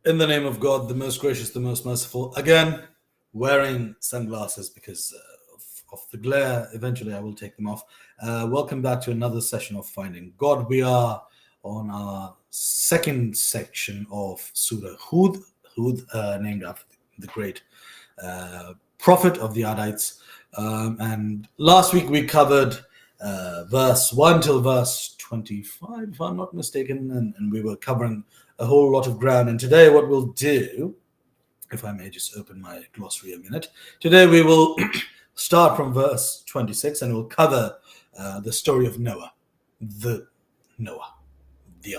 In the name of God, the most gracious, the most merciful. Again, wearing sunglasses because of the glare. Eventually, I will take them off. Welcome back to another session of Finding God. We are on our second section of Surah Hud, named after the great prophet of the Adites. And last week we covered verse 1 till verse 25, if I'm not mistaken, and we were covering a whole lot of ground. And today what we'll do, if I may just open my glossary a minute, today we will start from verse 26 and we'll cover the story of Noah, the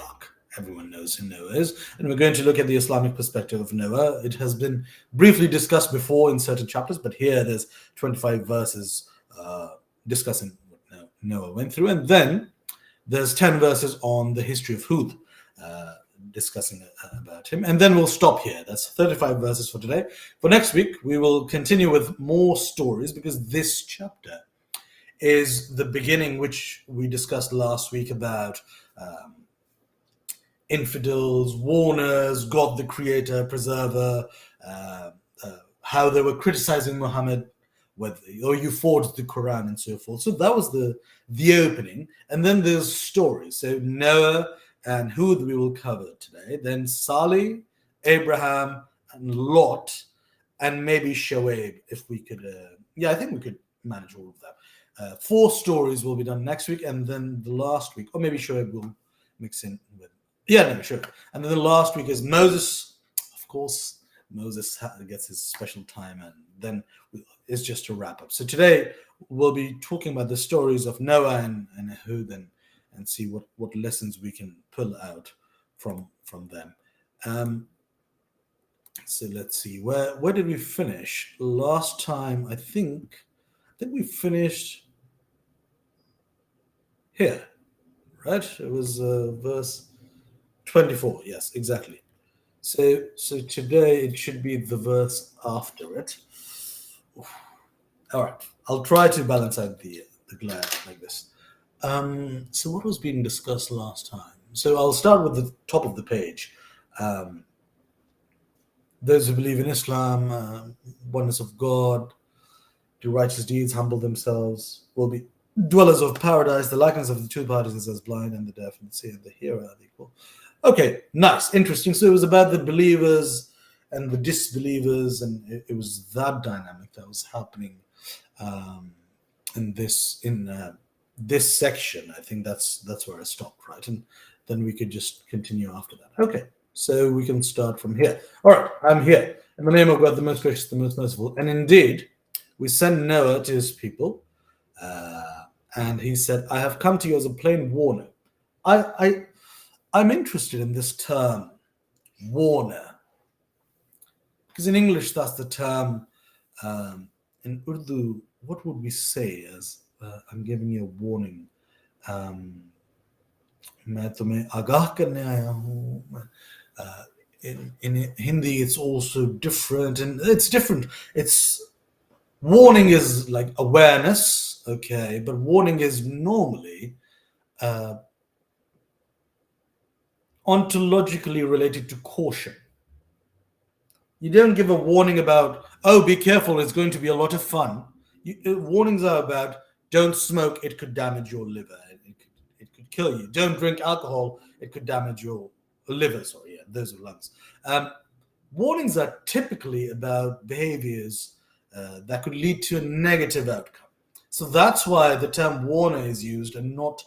ark. Everyone knows who Noah is. And we're going to look at the Islamic perspective of Noah. It has been briefly discussed before in certain chapters, but here there's 25 verses discussing what Noah went through. And then there's 10 verses on the history of Hud, discussing about him. And then we'll stop here. That's 35 verses for today. For next week, we will continue with more stories because this chapter is the beginning, which we discussed last week about infidels, warners, God the creator, preserver, how they were criticizing Muhammad, or you forged the Quran and so forth. So that was the opening. And then there's stories. So Noah and Hud we will cover today. Then Salih, Abraham, and Lot, and maybe Shoaib, if we could. I think we could manage all of that. 4 stories will be done next week, and then the last week, or maybe Shoaib will mix in with. Sure. And then the last week is Moses. Of course, Moses gets his special time, and then it's just a wrap up. So today we'll be talking about the stories of Noah and Hud, and see what lessons we can pull out from them. So let's see, where did we finish last time? I think we finished here, right? It was verse 24. Yes, exactly. So today it should be the verse after it. All right, I'll try to balance out the glare like this. So what was being discussed last time? So I'll start with the top of the page. Those who believe in Islam, oneness of God, do righteous deeds, humble themselves, will be dwellers of paradise. The likeness of the two parties is as blind and the deaf and the seeing and the hearer are equal. Okay, nice, interesting. So it was about the believers and the disbelievers, and it was that dynamic that was happening in this section. I think that's where I stopped, right? And then we could just continue after that. Okay, so we can start from here. All right, I'm here. In the name of God, the most gracious, the most merciful. And indeed, we sent Noah to his people, and he said, I have come to you as a plain warner. I'm interested in this term, warner, because in English, that's the term. In Urdu, what would we say as I'm giving you a warning? मैं तुम्हें आगाह करने आया हूँ. In Hindi, it's also different, and it's different. It's warning is like awareness, okay, but warning is normally ontologically related to caution. You don't give a warning about, oh, be careful, it's going to be a lot of fun. Warnings are about, don't smoke, it could damage your liver, it could kill you. Don't drink alcohol, it could damage your liver. Sorry, yeah, those are lungs. Warnings are typically about behaviors that could lead to a negative outcome. So that's why the term warner is used, and not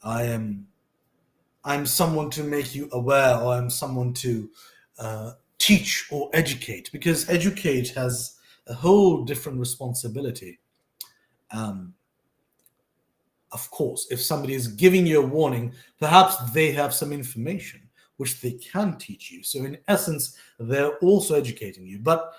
I'm someone to make you aware, or I'm someone to teach or educate, because educate has a whole different responsibility. Of course, if somebody is giving you a warning, perhaps they have some information which they can teach you. So in essence, they're also educating you. But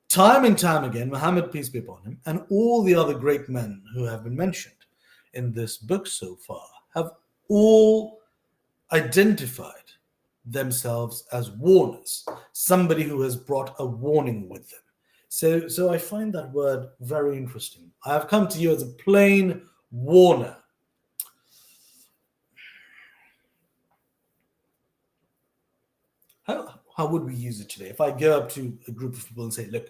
time and time again, Muhammad, peace be upon him, and all the other great men who have been mentioned in this book so far have all identified themselves as warners, somebody who has brought a warning with them. So I find that word very interesting. I have come to you as a plain warner. how would we use it today? If I go up to a group of people and say, look,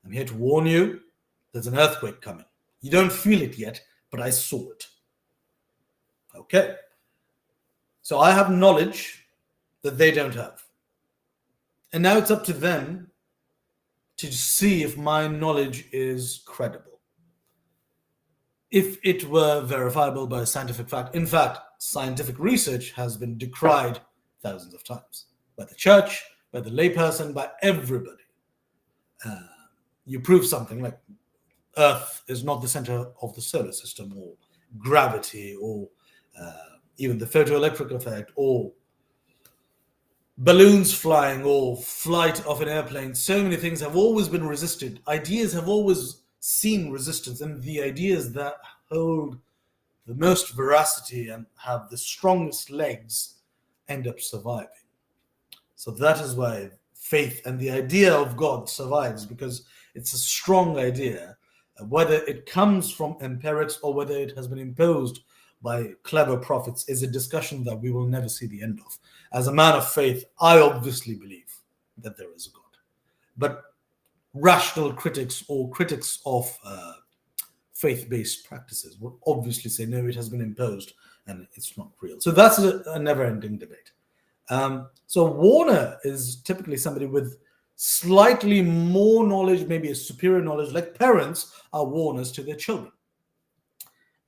I'm here to warn you, there's an earthquake coming. You don't feel it yet, but I saw it. Okay. So I have knowledge that they don't have. And now it's up to them to see if my knowledge is credible. If it were verifiable by scientific fact, in fact, scientific research has been decried thousands of times by the church, by the layperson, by everybody. You prove something like Earth is not the center of the solar system, or gravity, or even the photoelectric effect, or balloons flying, or flight of an airplane. So many things have always been resisted. Ideas have always seen resistance, and the ideas that hold the most veracity and have the strongest legs end up surviving. So that is why faith and the idea of God survives, because it's a strong idea. Whether it comes from empirics or whether it has been imposed by clever prophets is a discussion that we will never see the end of. As a man of faith, I obviously believe that there is a God. But rational critics or critics of faith-based practices would obviously say, no, it has been imposed and it's not real. So that's a never-ending debate. So Warner is typically somebody with slightly more knowledge, maybe a superior knowledge, like parents are warners to their children.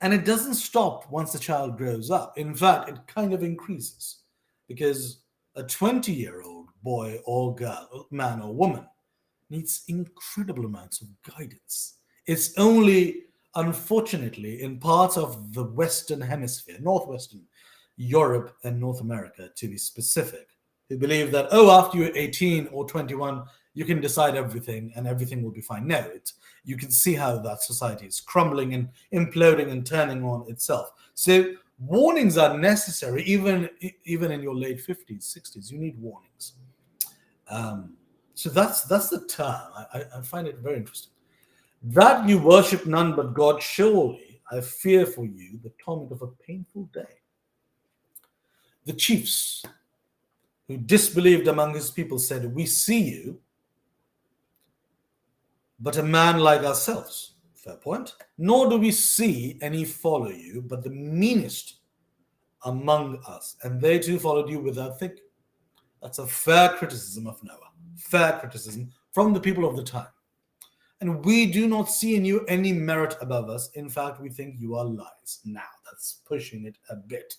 And it doesn't stop once the child grows up. In fact, it kind of increases, because a 20-year-old boy or girl, man or woman, needs incredible amounts of guidance. It's only, unfortunately, in parts of the Western Hemisphere, Northwestern Europe and North America, to be specific, who believe that, after you're 18 or 21, you can decide everything and everything will be fine. No, you can see how that society is crumbling and imploding and turning on itself. So warnings are necessary, even in your late 50s, 60s. You need warnings. So that's the term. I find it very interesting. That you worship none but God, surely I fear for you the torment of a painful day. The chiefs who disbelieved among his people said, we see you, but a man like ourselves. Fair point. Nor do we see any follow you, but the meanest among us. And they too followed you without thinking. That's a fair criticism of Noah. Fair criticism from the people of the time. And we do not see in you any merit above us. In fact, we think you are lies. Now, that's pushing it a bit.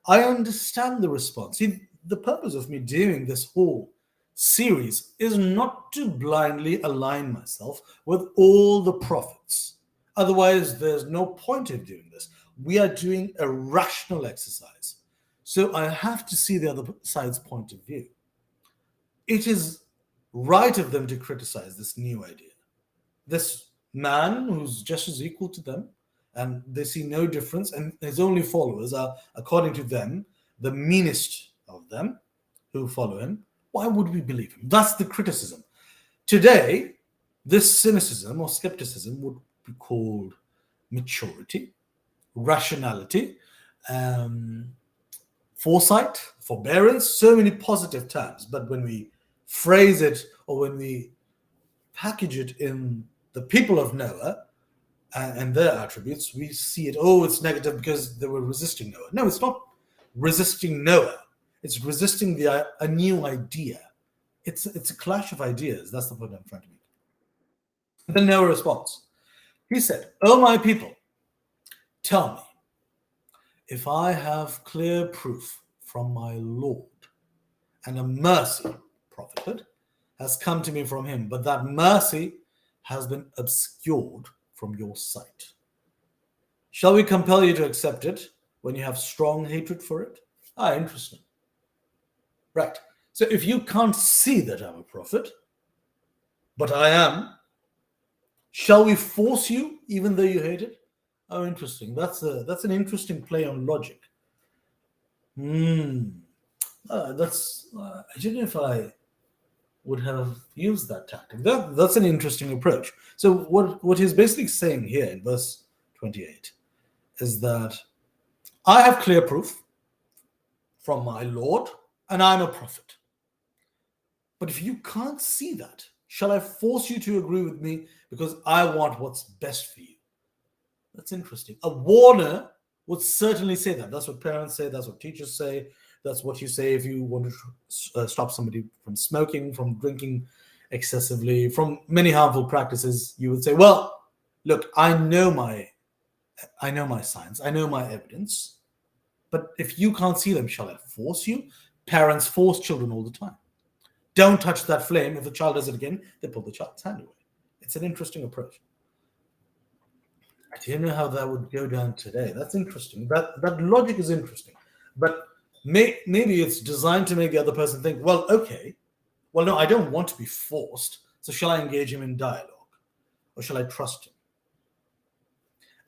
I understand the response. See, the purpose of me doing this whole series is not to blindly align myself with all the prophets. Otherwise, there's no point of doing this. We are doing a rational exercise. So I have to see the other side's point of view. It is right of them to criticize this new idea. This man who's just as equal to them, and they see no difference, and his only followers are, according to them, the meanest of them who follow him. Why would we believe him? That's the criticism. Today, this cynicism or skepticism would be called maturity, rationality, foresight, forbearance, so many positive terms. But when we phrase it or when we package it in the people of Noah and their attributes, we see it, it's negative because they were resisting Noah. No, it's not resisting Noah. It's resisting a new idea. It's a clash of ideas. That's the point I'm trying to make. Then Noah responds. He said, "O my people, tell me, if I have clear proof from my Lord, and a mercy, prophethood, has come to me from him, but that mercy has been obscured from your sight. Shall we compel you to accept it when you have strong hatred for it?" Interesting. Right. So if you can't see that I'm a prophet, but I am, shall we force you even though you hate it? Interesting. That's an interesting play on logic. I don't know if I would have used that tactic. That's an interesting approach. So what he's basically saying here in verse 28 is that I have clear proof from my Lord, and I'm a prophet. But if you can't see that, shall I force you to agree with me because I want what's best for you? That's interesting. A warner would certainly say that. That's what parents say. That's what teachers say. That's what you say if you want to stop somebody from smoking, from drinking excessively, from many harmful practices. You would say, "Well, look, I know my science. I know my evidence. But if you can't see them, shall I force you?" Parents force children all the time. Don't touch that flame. If the child does it again, they pull the child's hand away. It's an interesting approach. I don't know how that would go down today. That's interesting. That logic is interesting. But maybe it's designed to make the other person think, well, okay, well, no, I don't want to be forced. So shall I engage him in dialogue? Or shall I trust him?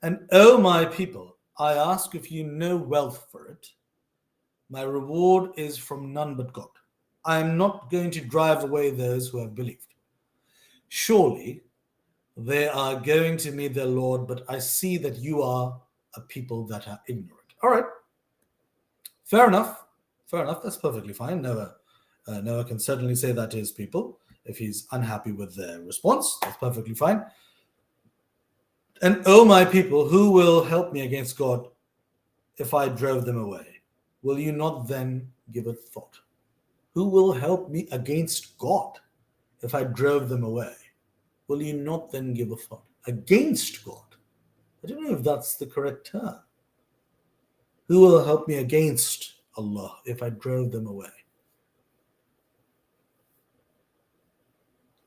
And oh, my people, I ask if you know wealth for it. My reward is from none but God. I am not going to drive away those who have believed. Surely they are going to meet their Lord, but I see that you are a people that are ignorant. All right. Fair enough. Fair enough. That's perfectly fine. Noah can certainly say that to his people. If he's unhappy with their response, that's perfectly fine. And oh, my people, who will help me against God if I drove them away? Will you not then give it thought? Who will help me against God if I drove them away? Will you not then give a thought? Against God? I don't know if that's the correct term. Who will help me against Allah if I drove them away?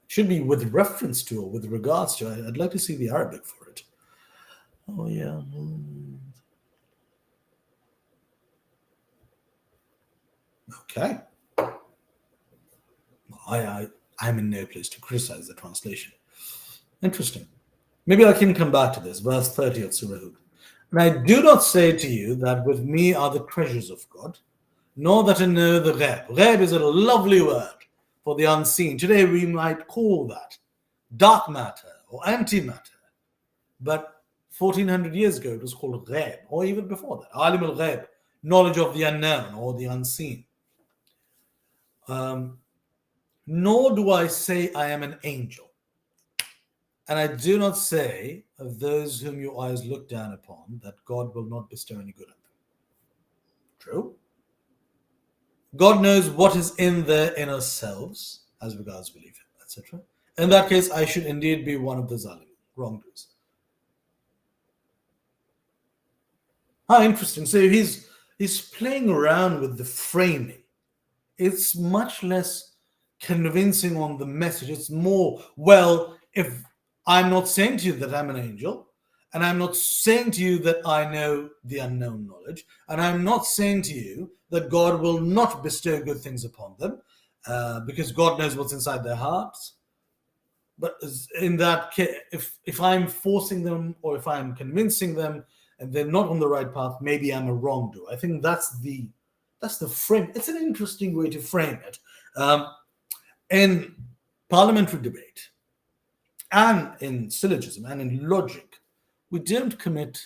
Should be with reference to or with regards to. I'd like to see the Arabic for it. Oh, yeah. Okay. I'm in no place to criticize the translation. Interesting. Maybe I can come back to this. Verse 30 of Surah Hud. And I do not say to you that with me are the treasures of God, nor that I know the ghaib. Ghaib is a lovely word for the unseen. Today we might call that dark matter or antimatter. But 1400 years ago it was called ghaib, or even before that, alim al-ghaib, knowledge of the unknown or the unseen. Nor do I say I am an angel. And I do not say of those whom your eyes look down upon that God will not bestow any good on them. True. God knows what is in their inner selves as regards belief, etc. In that case, I should indeed be one of the zalim, wrongdoers. Interesting. So he's playing around with the framing. It's much less convincing on the message. It's more, well, if I'm not saying to you that I'm an angel, and I'm not saying to you that I know the unknown knowledge, and I'm not saying to you that God will not bestow good things upon them, because God knows what's inside their hearts. But in that case, if I'm forcing them or if I'm convincing them and they're not on the right path, maybe I'm a wrongdoer. I think that's the frame. It's an interesting way to frame it. In parliamentary debate and in syllogism and in logic, we don't commit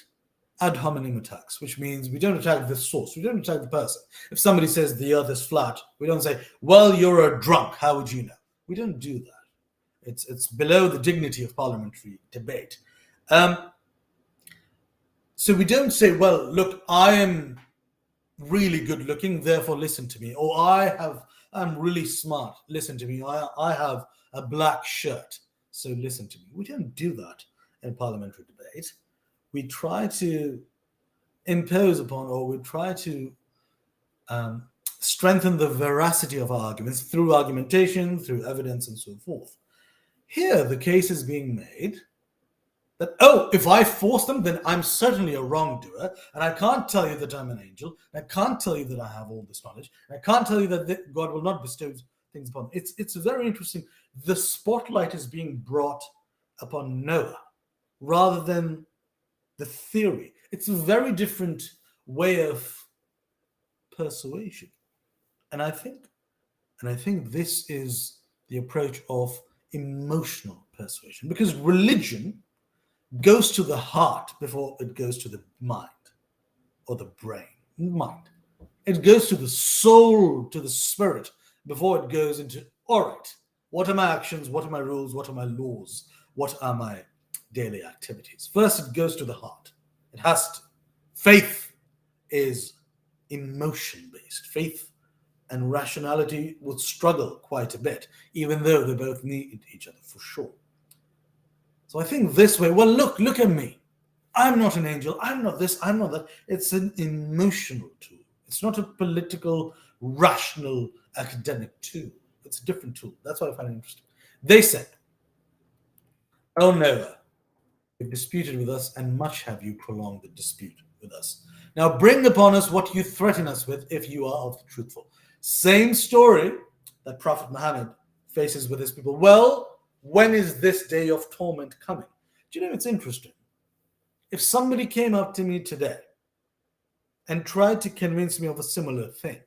ad hominem attacks, which means we don't attack the source. We don't attack the person. If somebody says the earth is flat, we don't say, well, you're a drunk. How would you know? We don't do that. It's below the dignity of parliamentary debate. So we don't say, well, look, I am really good looking, therefore listen to me. Or I'm really smart, listen to me. I have a black shirt, so listen to me. We don't do that in parliamentary debate. We try to impose upon, or we try to strengthen the veracity of our arguments through argumentation, through evidence, and so forth. Here, the case is being made that, if I force them, then I'm certainly a wrongdoer, and I can't tell you that I'm an angel, and I can't tell you that I have all this knowledge, and I can't tell you that God will not bestow things upon me. It's very interesting. The spotlight is being brought upon Noah rather than the theory. It's a very different way of persuasion. And I think this is the approach of emotional persuasion, because religion goes to the heart before it goes to the mind or the brain. Mind. It goes to the soul, to the spirit, before it goes into, All right, what are my actions? What are my rules? What are my laws? What are my daily activities? First, it goes to the heart. It has to. Faith is emotion based. Faith and rationality would struggle quite a bit, even though they both need each other for sure. So I think this way, well, look at me. I'm not an angel. I'm not this. I'm not that. It's an emotional tool. It's not a political, rational, academic tool. It's a different tool. That's what I find interesting. They said, "Oh Noah, you've disputed with us, and much have you prolonged the dispute with us. Now bring upon us what you threaten us with, if you are of the truthful." Same story that Prophet Muhammad faces with his people. Well, when is this day of torment coming? Do you know, it's interesting. If somebody came up to me today and tried to convince me of a similar thing,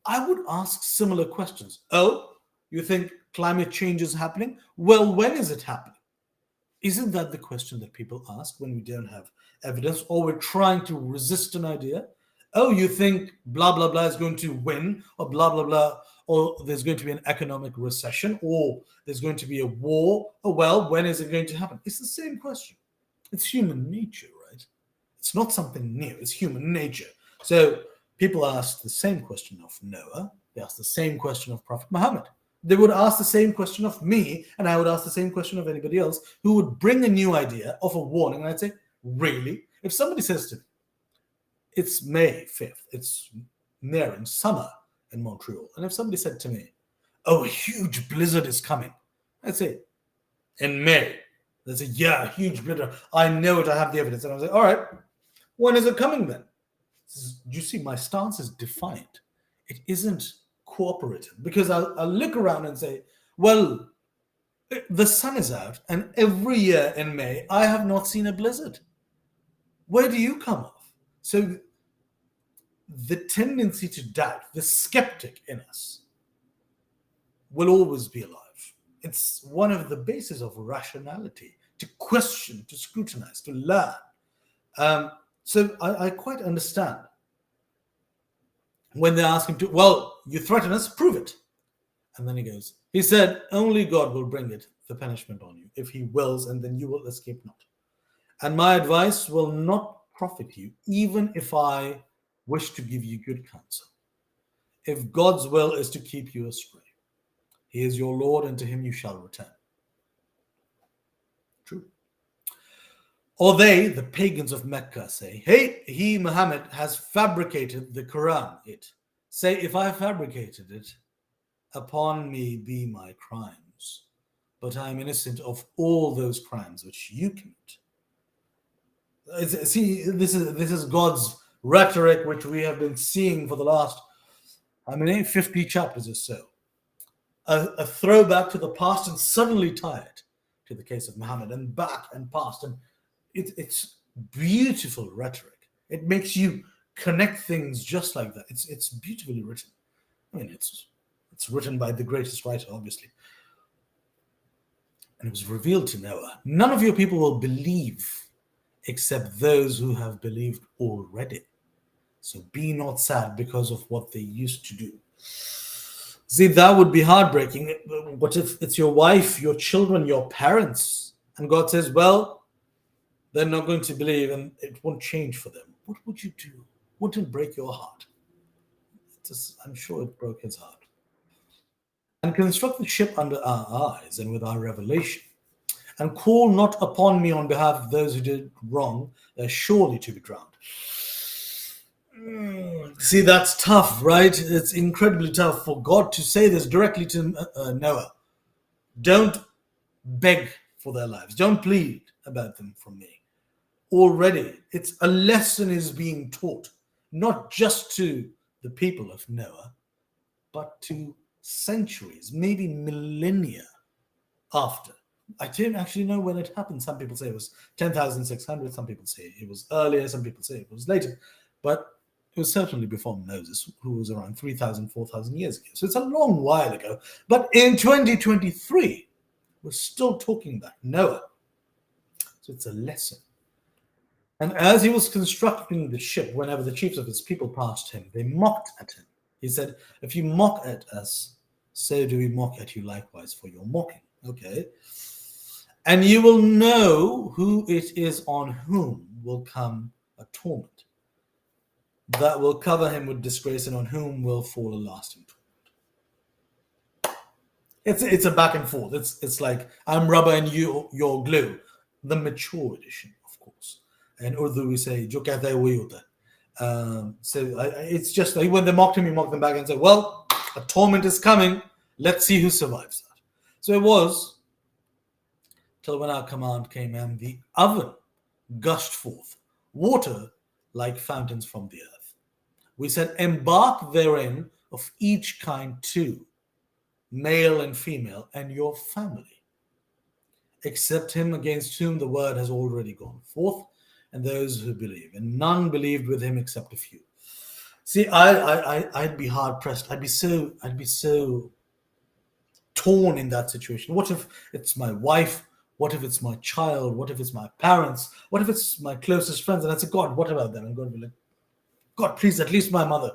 I would ask similar questions. Oh, you think climate change is happening? Well, when is it happening? Isn't that the question that people ask when we don't have evidence or we're trying to resist an idea? Oh, you think blah, blah, blah is going to win, or blah, blah, blah, or there's going to be an economic recession, or there's going to be a war? Oh, well, when is it going to happen? It's the same question. It's human nature, right? It's not something new. It's human nature. So people asked the same question of Noah. They asked the same question of Prophet Muhammad. They would ask the same question of me, and I would ask the same question of anybody else who would bring a new idea of a warning. And I'd say, really? If somebody says to me, it's May 5th, it's nearing summer in Montreal. And if somebody said to me, oh, a huge blizzard is coming, I'd say, in May. They'd say, yeah, a huge blizzard. I know it, I have the evidence. And I was like, all right, when is it coming then? You see, my stance is defiant. It isn't cooperative, because I'll look around and say, well, the sun is out, and every year in May, I have not seen a blizzard. Where do you come off? So the tendency to doubt, the skeptic in us, will always be alive. It's one of the bases of rationality, to question, to scrutinize, to learn. So I quite understand when they ask him to, well, you threaten us, prove it. And then he said, only God will bring it, the punishment on you, if he wills, and then you will escape not. And my advice will not profit you, even if I wish to give you good counsel. If God's will is to keep you astray, he is your Lord, and to him you shall return. True. Or they, the pagans of Mecca, say, hey, he, Muhammad, has fabricated the Quran. Say, if I fabricated it, upon me be my crimes, but I am innocent of all those crimes which you commit. See, this is God's rhetoric, which we have been seeing for the last, 50 chapters or so. A throwback to the past, and suddenly tie it to the case of Muhammad, and back and past. And it's beautiful rhetoric. It makes you connect things just like that. It's beautifully written. It's written by the greatest writer, obviously. And it was revealed to Noah. None of your people will believe except those who have believed already. So be not sad because of what they used to do. See, that would be heartbreaking. What if it's your wife, your children, your parents, and God says, well, they're not going to believe and it won't change for them? What would you do? Wouldn't it break your heart? I'm sure it broke his heart. And construct the ship under our eyes and with our revelation, and call not upon me on behalf of those who did wrong, they're surely to be drowned. See, that's tough, right? It's incredibly tough for God to say this directly to Noah. Don't beg for their lives. Don't plead about them from me. Already, it's a lesson is being taught, not just to the people of Noah, but to centuries, maybe millennia after. I don't actually know when it happened. Some people say it was 10,600. Some people say it was earlier. Some people say it was later. But it was certainly before Moses, who was around 3,000, 4,000 years ago. So it's a long while ago. But in 2023, we're still talking about Noah. So it's a lesson. And as he was constructing the ship, whenever the chiefs of his people passed him, they mocked at him. He said, if you mock at us, so do we mock at you likewise for your mocking. Okay. And you will know who it is on whom will come a torment that will cover him with disgrace, and on whom will fall a lasting torment. It's a back and forth. It's like I'm rubber and you're glue. The mature edition, of course. In Urdu we say "Jo kehta hai wahi hota hai." It's just like when they mocked him, he mocked them back and said, "Well, a torment is coming. Let's see who survives that." So it was till when our command came and the oven gushed forth water like fountains from the earth. We said, "Embark therein of each kind two, male and female, and your family, except him against whom the word has already gone forth, and those who believe. And none believed with him except a few." See, I'd be hard pressed. I'd be so torn in that situation. What if it's my wife? What if it's my child? What if it's my parents? What if it's my closest friends? And I say, "God, what about them?" And God will be like, "God, please, at least my mother."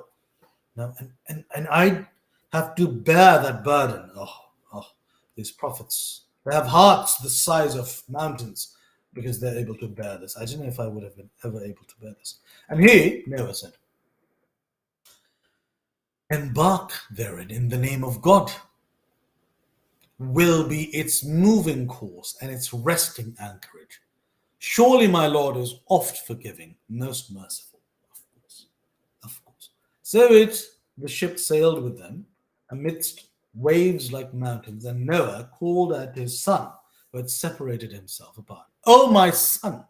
No, and I have to bear that burden. These prophets, they have hearts the size of mountains because they're able to bear this. I don't know if I would have been ever able to bear this. And he never said, "Embark therein in the name of God will be its moving course and its resting anchorage. Surely my Lord is oft forgiving, most merciful." Of course. So the ship sailed with them amidst waves like mountains, and Noah called at his son, who had separated himself apart, "Oh, my son,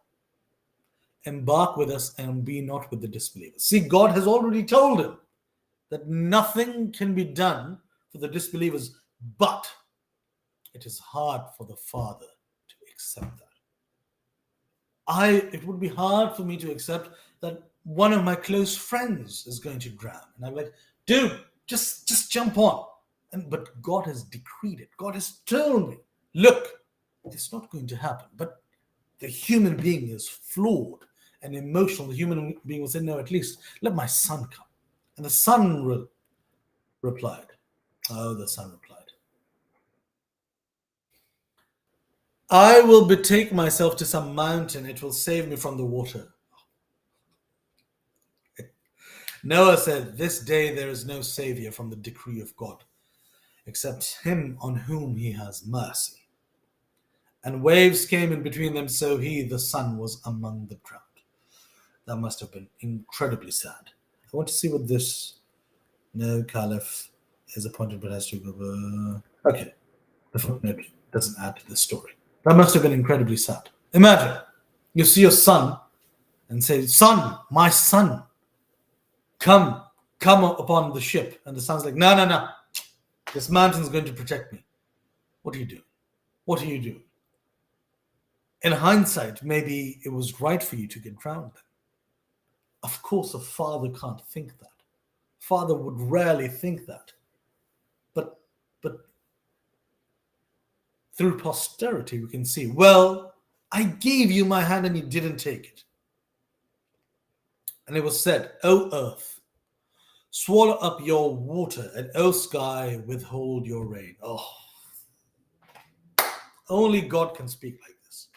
embark with us and be not with the disbelievers." See, God has already told him that nothing can be done for the disbelievers, but it is hard for the father to accept that. It would be hard for me to accept that one of my close friends is going to drown. And I'm like, "Dude, just jump on." But God has decreed it. God has told me, "Look, it's not going to happen." But the human being is flawed and emotional. The human being will say, "No, at least let my son come." And the son replied, the son replied, "I will betake myself to some mountain. It will save me from the water." Noah said, "This day there is no savior from the decree of God, except him on whom he has mercy. And waves came in between them, so he, the son, was among the drowned." That must have been incredibly sad. I want to see what this. No, Caliph is appointed but has to go. Okay. The footnote doesn't add to the story. That must have been incredibly sad. Imagine you see your son and say, "Son, my son, come upon the ship." And the son's like, "No, no, no. This mountain's going to protect me." What do you do? What do you do? In hindsight, maybe it was right for you to get drowned then. Of course, a father can't think that. Father would rarely think that. But through posterity, we can see, well, I gave you my hand and you didn't take it. And it was said, "O earth, swallow up your water, and O sky, withhold your rain." Oh, only God can speak like this.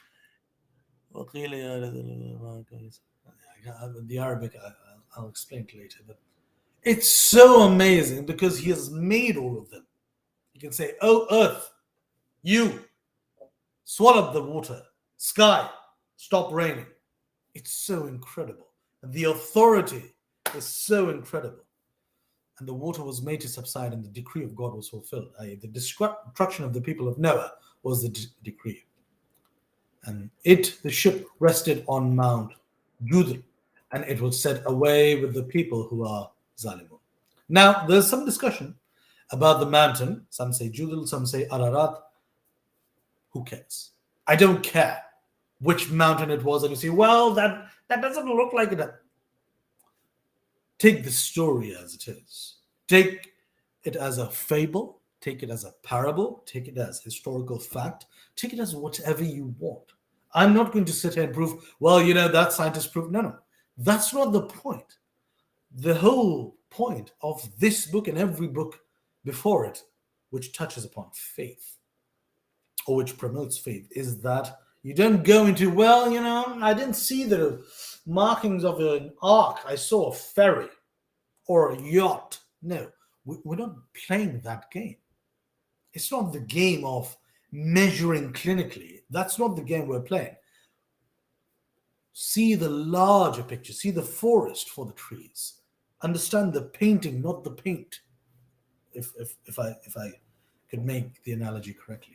The Arabic, I'll explain it later. But it's so amazing because he has made all of them. You can say, "Oh, earth, you swallow up the water. Sky, stop raining." It's so incredible. The authority is so incredible. And the water was made to subside, and the decree of God was fulfilled. The destruction of the people of Noah was the decree. And the ship, rested on Mount Judl, and it was set away with the people who are Zalimun. Now, there's some discussion about the mountain. Some say Judl, some say Ararat. Who cares? I don't care which mountain it was. And you say, "Well, that doesn't look like it." Take the story as it is. Take it as a fable. Take it as a parable. Take it as historical fact. Take it as whatever you want. I'm not going to sit here and prove, "Well, that scientist proved." No. That's not the point. The whole point of this book and every book before it which touches upon faith or which promotes faith is that you don't go into, well, I didn't see the markings of an ark. I saw a ferry or a yacht. No, we're not playing that game. It's not the game of measuring clinically. That's not the game we're playing. See the larger picture. See the forest for the trees. Understand the painting, not the paint. If I could make the analogy correctly.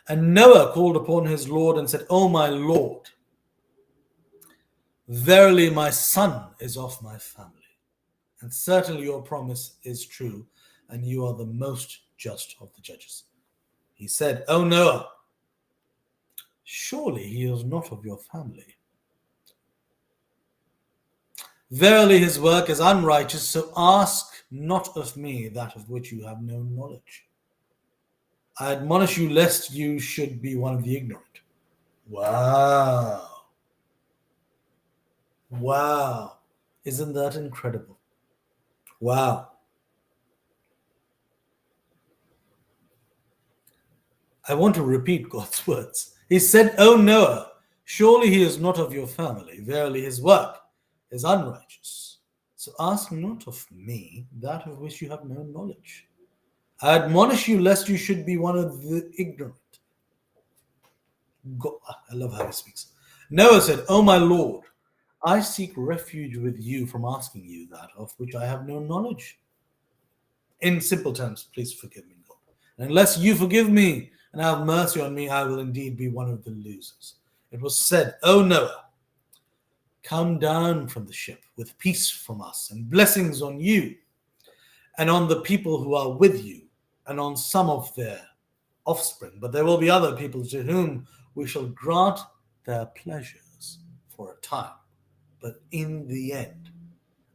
And Noah called upon his Lord and said, "O my Lord, verily my son is of my family, and certainly your promise is true, and you are the most just of the judges." He said, "O Noah, surely he is not of your family. Verily his work is unrighteous, so ask not of me that of which you have no knowledge. I admonish you lest you should be one of the ignorant." Wow. Wow. Isn't that incredible? Wow. I want to repeat God's words. He said, "O Noah, surely he is not of your family. Verily his work is unrighteous. So ask not of me that of which you have no knowledge. I admonish you lest you should be one of the ignorant." God, I love how he speaks. Noah said, "O my Lord, I seek refuge with you from asking you that of which I have no knowledge. In simple terms, please forgive me, God. And unless you forgive me and have mercy on me, I will indeed be one of the losers." It was said, "O Noah, come down from the ship with peace from us and blessings on you and on the people who are with you and on some of their offspring. But there will be other people to whom we shall grant their pleasures for a time. But in the end,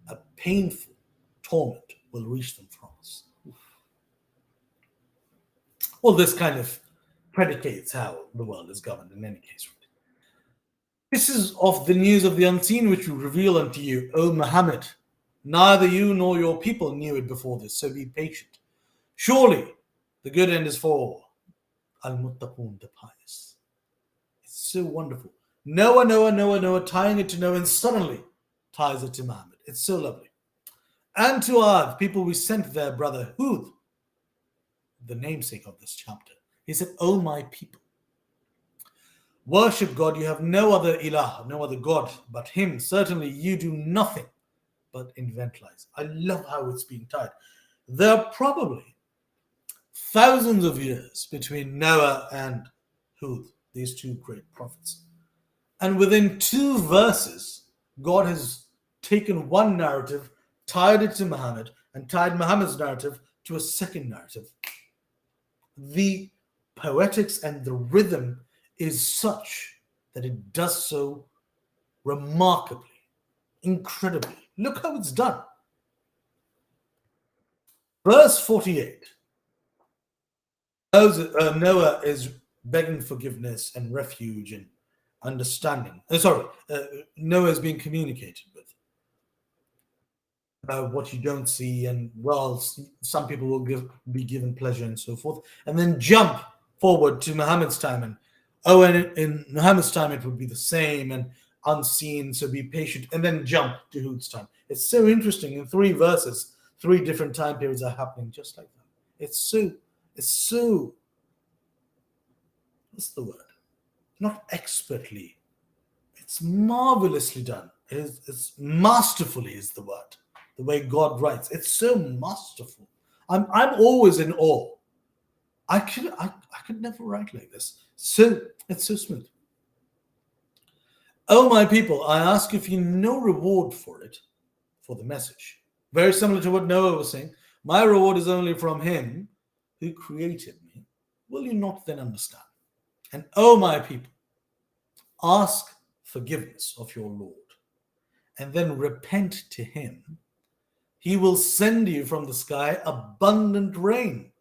a painful torment will reach them from us." Well, this kind of predicates how the world is governed in any case. "This is of the news of the unseen which we reveal unto you, O Muhammad. Neither you nor your people knew it before this, so be patient. Surely the good end is for Al-Muttaqun, the pious." It's so wonderful. Noah, tying it to Noah, and suddenly ties it to Muhammad. It's so lovely. "And to Ad, people we sent their brother Hud," the namesake of this chapter. He said, "O my people, worship God. You have no other ilah, no other God but him. Certainly you do nothing but invent lies." I love how it's being tied. There are probably thousands of years between Noah and Hud, these two great prophets. And within 2 verses, God has taken one narrative, tied it to Muhammad, and tied Muhammad's narrative to a second narrative. The poetics and the rhythm is such that it does so remarkably, incredibly. Look how it's done. Verse 48. Noah is begging forgiveness and refuge and understanding. Noah is being communicated with about what you don't see, and well, some people will be given pleasure and so forth, and then jump forward to Muhammad's time, and in Muhammad's time it would be the same and unseen, so be patient, and then jump to Hud's time. It's so interesting. In 3 verses, 3 different time periods are happening just like that. It's so what's the word? Not expertly. It's marvelously done. It's masterfully is the word. The way God writes, it's so masterful. I'm always in awe. I could never write like this. So it's so smooth. "O my people, I ask if you no reward for it, for the message." Very similar to what Noah was saying. "My reward is only from him who created me. Will you not then understand? And O my people, ask forgiveness of your Lord, and then repent to him. He will send you from the sky abundant rain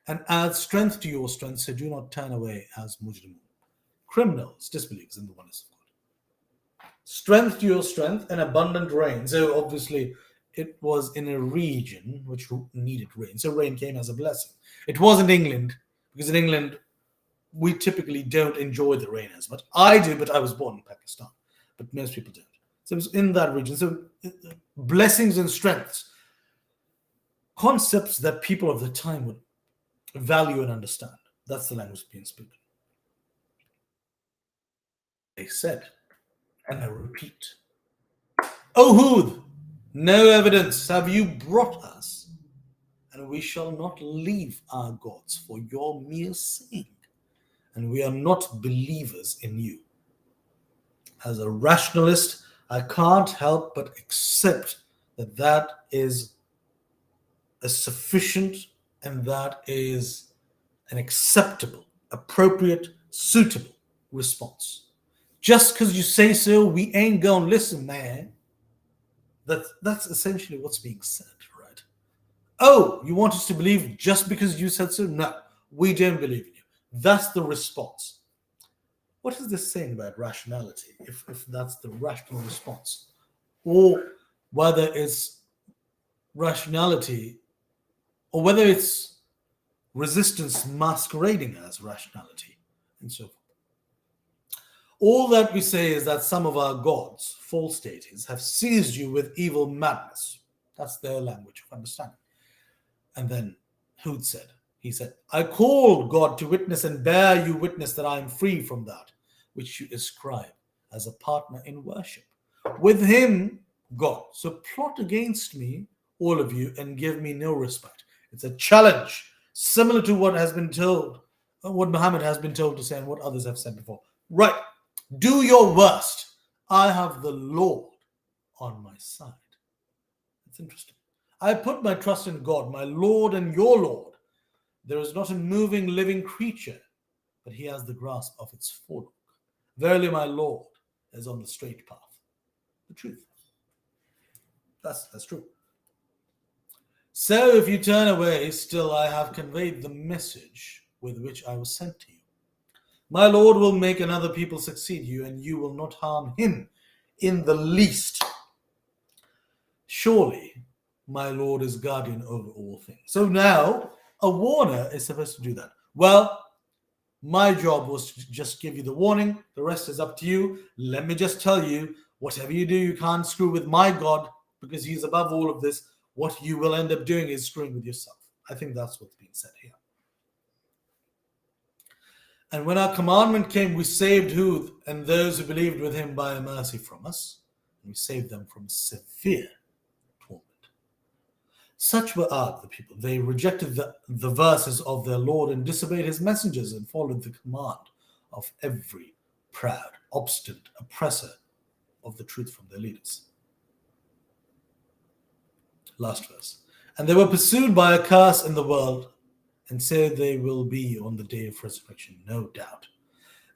and add strength to your strength, so do not turn away as mujrimun," criminals, disbelievers in the oneness of God. Strength to your strength and abundant rain. So obviously it was in a region which needed rain. So rain came as a blessing. It wasn't England, because in England, we typically don't enjoy the rain as much. I do, but I was born in Pakistan, but most people don't. So it was in that region. So blessings and strengths, concepts that people of the time would value and understand. That's the language being spoken. They said, and I repeat, O Hud, no evidence have you brought us, and we shall not leave our gods for your mere sake, and we are not believers in you. As a rationalist, I can't help but accept that that is a sufficient and that is an acceptable, appropriate, suitable response. Just because you say so, we ain't gonna listen, man. That's essentially what's being said, right? Oh, you want us to believe just because you said so? No, we don't believe in you. That's the response. What is this saying about rationality, if that's the rational response? Or whether it's rationality, or whether it's resistance masquerading as rationality, and so forth. All that we say is that some of our gods, false deities, have seized you with evil madness. That's their language of understanding. And then Hud said, he said, I call God to witness and bear you witness that I am free from that which you ascribe as a partner in worship. With him, God. So plot against me, all of you, and give me no respect. It's a challenge, similar to what has been told, what Muhammad has been told to say, and what others have said before. Right. Do your worst. I have the Lord on my side. It's interesting. I put my trust in God, my Lord and your Lord. There is not a moving, living creature, but he has the grasp of its forelock. Verily, my Lord is on the straight path. The truth. That's true. So if you turn away, still I have conveyed the message with which I was sent to you. My Lord will make another people succeed you, and you will not harm him in the least. Surely, my Lord is guardian over all things. So now, a warner is supposed to do that. Well, my job was to just give you the warning. The rest is up to you. Let me just tell you, whatever you do, you can't screw with my God, because he's above all of this. What you will end up doing is screwing with yourself. I think that's what's being said here. And when our commandment came, we saved Hud and those who believed with him by a mercy from us. And we saved them from severe torment. Such were Ad, the people. They rejected the verses of their Lord and disobeyed his messengers and followed the command of every proud, obstinate oppressor of the truth from their leaders. Last verse. And they were pursued by a curse in the world, and so they will be on the day of resurrection, no doubt.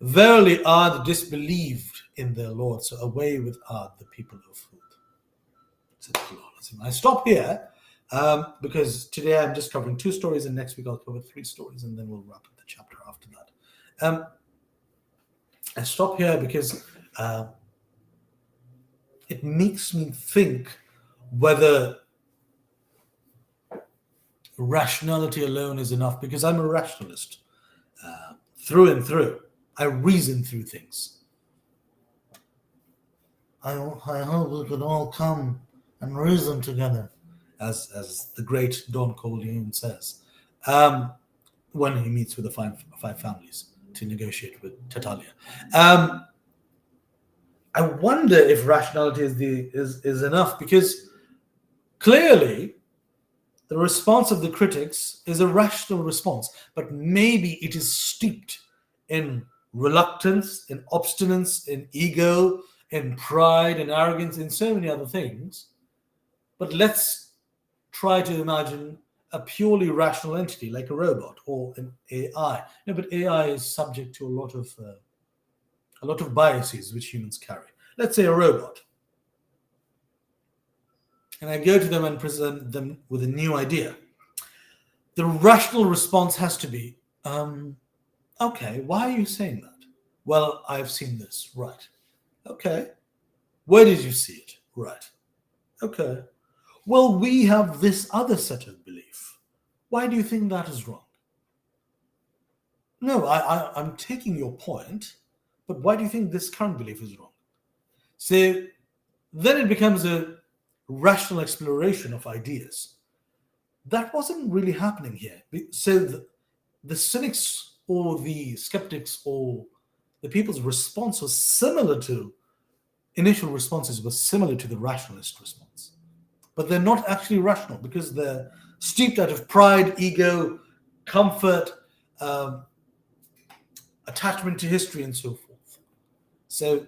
Verily, Ad disbelieved in their Lord, so away with Ad, the people of Hud. I stop here because today I'm just covering 2 stories, and next week I'll cover 3 stories, and then we'll wrap up the chapter after that. I stop here because it makes me think whether rationality alone is enough, because I'm a rationalist through and through. I reason through things. I hope we could all come and reason together, as the great Don Corleone says, when he meets with the five families to negotiate with Tartaglia. I wonder if rationality is enough, because clearly the response of the critics is a rational response, but maybe it is steeped in reluctance, in obstinance, in ego, in pride, in arrogance, in so many other things. But let's try to imagine a purely rational entity like a robot or an AI. No, but AI is subject to a lot of biases which humans carry. Let's say a robot. And I go to them and present them with a new idea. The rational response has to be, okay, why are you saying that? Well, I've seen this. Right. Okay. Where did you see it? Right. Okay. well, we have this other set of belief. Why do you think that is wrong? No, I'm taking your point, but why do you think this current belief is wrong? So then it becomes a rational exploration of ideas. That wasn't really happening here. So the cynics or the skeptics or the people's response was similar to initial responses were similar to the rationalist response, but they're not actually rational because they're steeped out of pride, ego, comfort, um, attachment to history, and so forth. So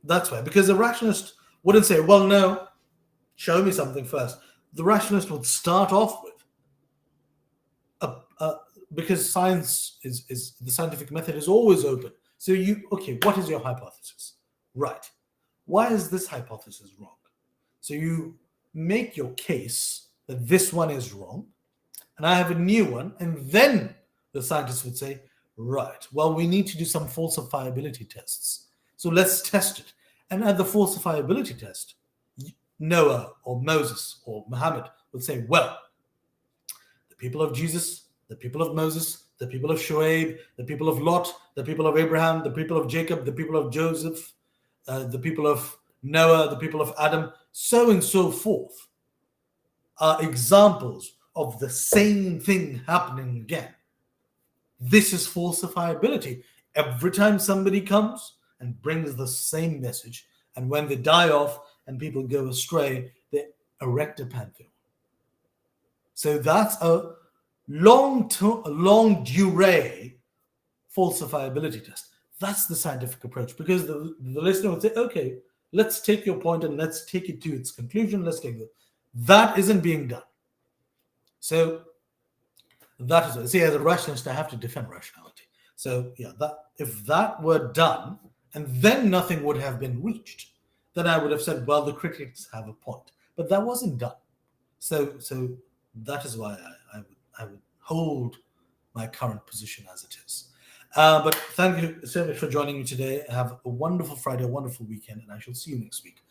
that's why, because the rationalist wouldn't say, "Well, no, show me something first." The rationalist would start off with a because science is the scientific method is always open. So okay, what is your hypothesis? Right. Why is this hypothesis wrong? So you make your case that this one is wrong, and I have a new one, and then the scientist would say, right, well, we need to do some falsifiability tests. So let's test it. And at the falsifiability test, Noah or Moses or Muhammad would say, well, the people of Jesus, the people of Moses, the people of Shoaib, the people of Lot, the people of Abraham, the people of Jacob, the people of Joseph, the people of Noah, the people of Adam, so and so forth, are examples of the same thing happening again. This is falsifiability. Every time somebody comes and brings the same message, and when they die off and people go astray, they erect a pantheon. So that's a long durée falsifiability test. That's the scientific approach, because the listener would say, okay, let's take your point and let's take it to its conclusion. Let's take it. That isn't being done. So that is, see, as a rationalist, I have to defend rationality. So yeah, that if that were done and then nothing would have been reached, then I would have said, well, the critics have a point. But that wasn't done. So that is why I would hold my current position as it is. But thank you so much for joining me today. Have a wonderful Friday, a wonderful weekend, and I shall see you next week.